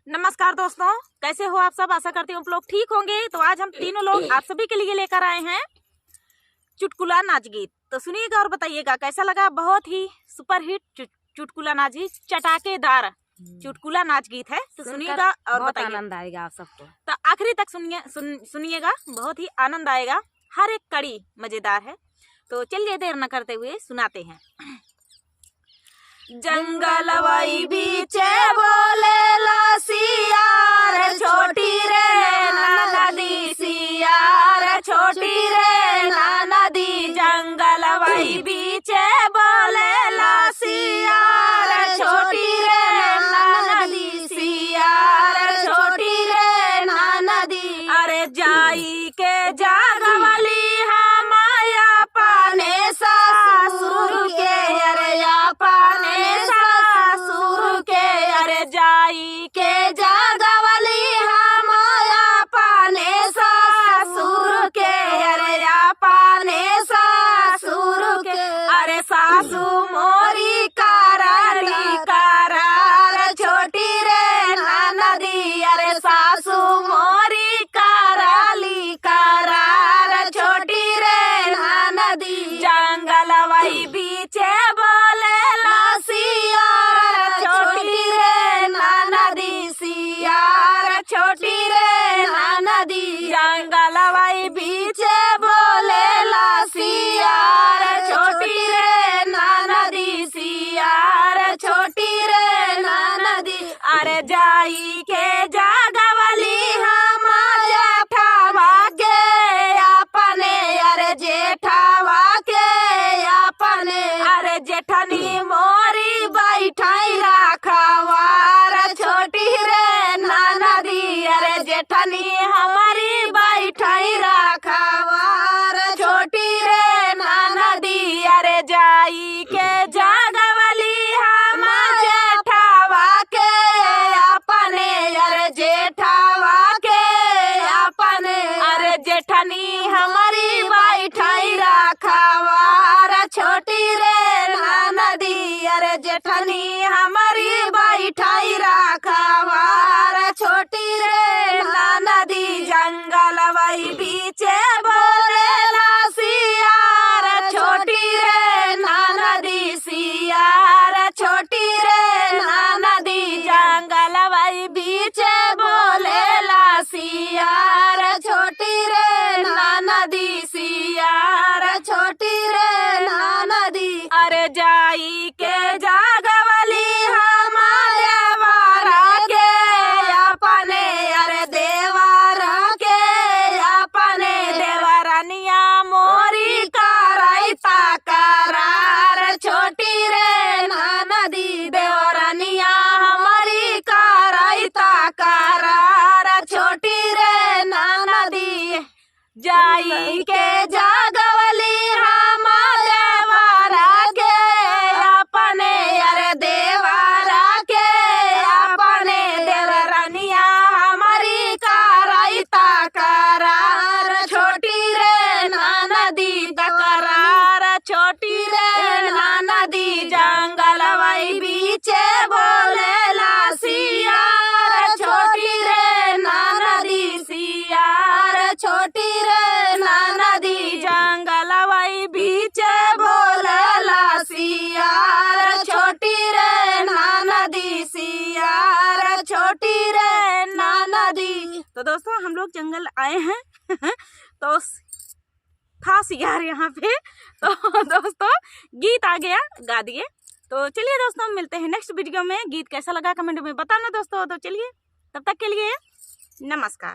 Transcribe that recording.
नमस्कार दोस्तों, कैसे हो आप सब। आशा करती हूँ आप लोग ठीक होंगे। तो आज हम तीनों लोग आप सभी के लिए लेकर आए हैं चुटकुला नाच गीत। तो सुनिएगा और बताइएगा कैसा लगा। बहुत ही सुपर हिट चुटकुला नाच गीत, चटाकेदार चुटकुला नाच गीत है। तो सुनिएगा और बताइए, आनंद आएगा आप सबको। तो आखिरी तक सुनिएगा, बहुत ही आनंद आएगा। हर एक कड़ी मजेदार है। तो चलिए देर न करते हुए सुनाते हैं। जंगल वही बीचे बोले ला सियार, छोटी रे नदी सियार, छोटी रे नदी। जंगल वही बीचे बोले ला सियार, छोटी रे नदी सियार, छोटी रे नदी। अरे जाई के जागवली हम अपने सासुर के, अरे अपने सासुर के, अरे जाई के जागवली हम अपने सासुर के, अरे अपने सासुर के। अरे सासू मोरी करारी करार, छोटी रे नदी। अरे सासू मोरी कराली करार, छोटी रे नदी। जंगल वही बीचे बोले ला सियार, छोटी रे नदी सियार, छोटी रे नदी। जंगल वही बीचे बोले ला सियार, छोटी रे नदी सियार, छोटी रे नदी। अरे जाई के जागवली हम जेठावा के अपने, अरे जेठावा के अपने। अरे जेठनी मोरी बैठाई राखवार, छोटी रे नदी। अरे जेठनी हमारी बैठाई राखवार, छोटी रे नदी। अरे जाई के जागवली हम जेठावा के अपने, अरे जेठावा के अपने। अरे जेठनी हमारी बैठाई राखवार, छोटी रे नदी। अरे जेठनी हमारी बैठाई राखवार, छोटी रे नदी। जंगल वही बीचे बोले ला सियार, छोटी रे नदी सियार, छोटी रे नदी। जंगल वही बीचे बोले ला सियार, छोटी रे नदी सियार, छोटी रे नदी। अरे जाई के जागवली हम देवारा के अपने, अरे देवारा के अपने। देवरनिया मोरी कराइता करार, छोटी रे नदी। देवरनिया हमारी कराइता करार, छोटी रे नदी। जाई के जागवली हम देवारा के अपने, अरे देवारा के अपने। देवरनिया हमारी कराइता करार, छोटी रे नदी करार, छोटी रे नदी। जंगल वही बीचे बोले ला सियार, छोटी रे नदी सियार, छोटी रे नदी। जंगल वही बीचे बोले ला सियार, छोटी रे नदी सियार, छोटी रे नदी। तो दोस्तों हम लोग जंगल आए हैं तो था सियार यहाँ पे। तो दोस्तों गीत आ गया, गा दिए। तो चलिए दोस्तों मिलते हैं नेक्स्ट वीडियो में। गीत कैसा लगा कमेंट में बताना दोस्तों। तो चलिए तब तक के लिए नमस्कार।